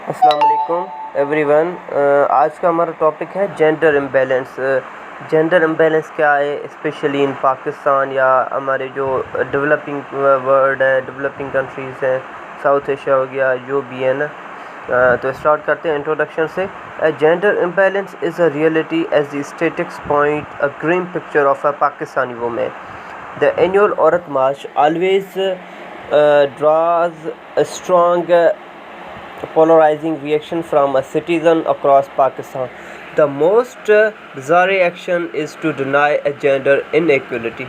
अस्सलाम वालेकुम एवरीवन। आज का हमारा टॉपिक है जेंडर इम्बैलेंस। जेंडर इम्बैलेंस क्या है, स्पेशली इन पाकिस्तान या हमारे जो डेवलपिंग वर्ल्ड है, डेवलपिंग कंट्रीज़ हैं, साउथ एशिया हो गया, जो भी है ना। तो स्टार्ट करते हैं इंट्रोडक्शन से। Gender imbalance is a reality as the statistics point a green picture of a Pakistani women. The annual Aurat March always draws a strong polarizing reaction from a citizen across Pakistan. The most bizarre action is to deny a gender inequality.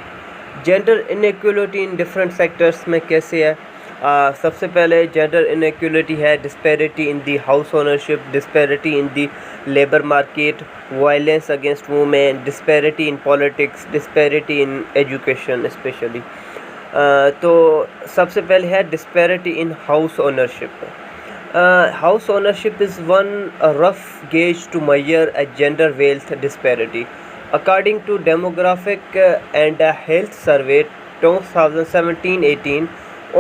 Gender inequality in different sectors में कैसे है? सबसे पहले gender inequality है disparity in the house ownership, disparity in the labour market, violence against women, disparity in politics, disparity in education specially. तो सबसे पहले है disparity in house ownership. House ownership is one rough gauge to measure a gender wealth disparity. According to Demographic and Health Survey 2017-18,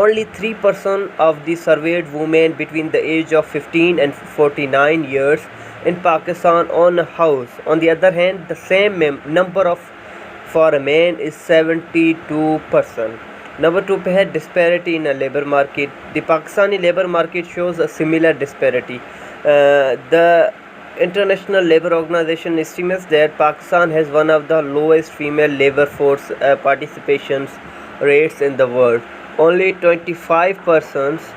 only 3% of the surveyed women between the age of 15 and 49 years in Pakistan own a house. On the other hand, the same number of for a man is 72%. Number 2 पे है disparity in a labor market. The Pakistani labor market shows a similar disparity. The International Labour Organization estimates that Pakistan has one of the lowest female labor force participation rates in the world. Only 25%.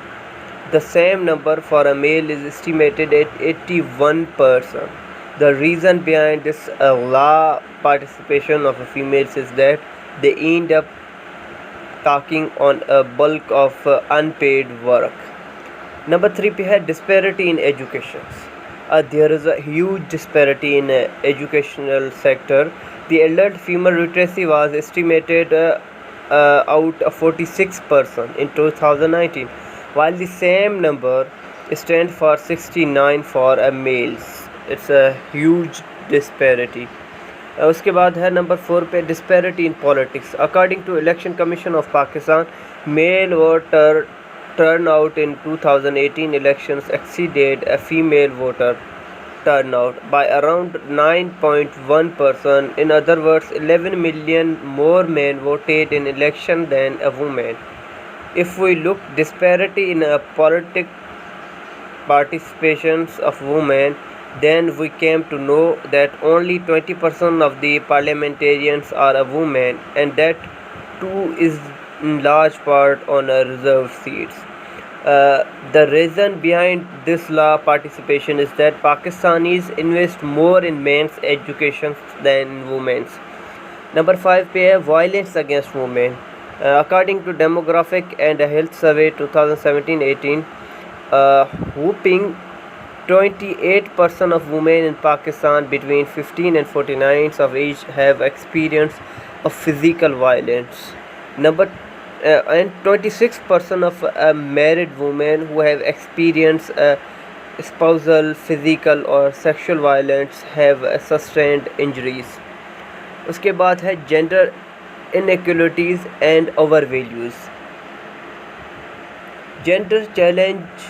The same number for a male is estimated at 81%. The reason behind this low participation of females is that they end up taking on a bulk of unpaid work. Number 3 पे है disparity in education. There is a huge disparity in educational sector. The adult female literacy was estimated out 46% in 2019, while the same number stands for 69 for males. It's a huge disparity. उसके बाद है number 4 पे disparity in politics. According to Election Commission of Pakistan, male voter turnout in 2018 elections exceeded a female voter turnout by around 9.1%. In other words, 11 million more men voted in election than a woman. If we look disparity in a political participations of women, then we came to know that only 20% of the parliamentarians are a woman, and that too is in large part on a reserved seats. The reason behind this low participation is that Pakistanis invest more in men's education than women's. Number 5 पे है violence against women. According to Demographic and Health Survey 2017-18, whooping 28% of women in Pakistan between 15 and 49 of age have experienced a physical violence. And 26% of married women who have experienced spousal, physical or sexual violence have sustained injuries. उसके बाद है gender inequalities and our values. Gender challenge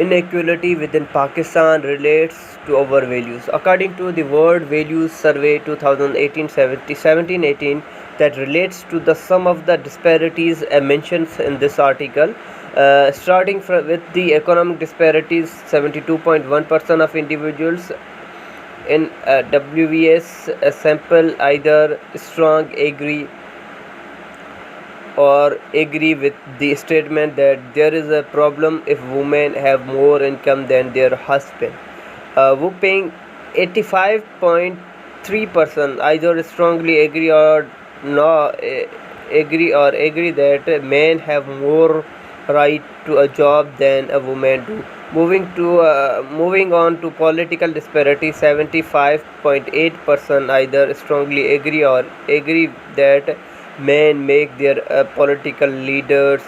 inequality within Pakistan relates to our values. According to the World Values Survey 2018, that relates to the sum of the disparities mentioned in this article. Starting with the economic disparities, 72.1% of individuals in WVS sample either strong agree with the statement that there is a problem if women have more income than their husband. Whooping 85.3% either strongly agree or agree that men have more right to a job than a woman do. Moving on to political disparity, 75.8% either strongly agree or agree that men make their political leaders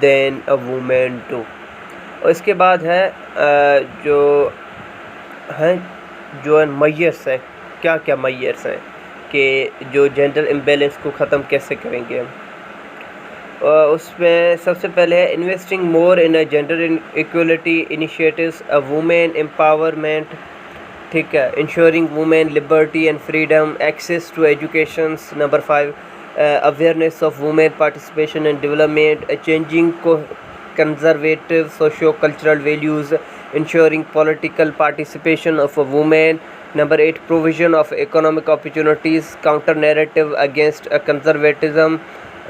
than a woman do. और इसके बाद है जो measures हैं, क्या क्या measures हैं कि जो जेंडर इम्बैलेंस को ख़त्म कैसे करेंगे हम. उसमें सबसे पहले है investing more in gender equality initiatives, women empowerment, ठीक है, ensuring women liberty and freedom, access to education. Number 5, awareness of women participation and development, changing conservative socio-cultural values, ensuring political participation of women. Number 8, provision of economic opportunities, counter narrative against conservatism.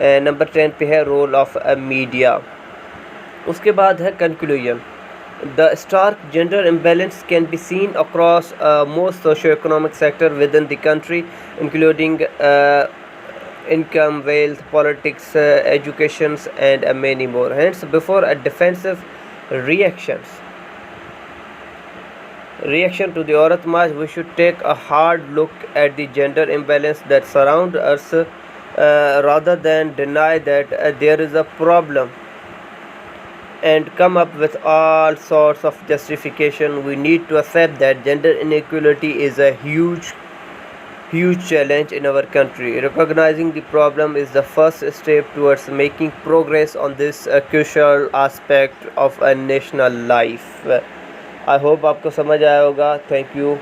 Number 10 पे है role of media. उसके बाद है conclusion. The stark gender imbalance can be seen across most socio economic sector within the country including income, wealth, politics, educations, and many more. Hence, before a defensive reaction to the Aurat March, we should take a hard look at the gender imbalance that surround us, rather than deny that there is a problem and come up with all sorts of justification. We need to accept that gender inequality is a huge challenge in our country. Recognizing the problem is the first step towards making progress on this crucial aspect of a national life. I hope आपको समझ आया होगा. Thank you.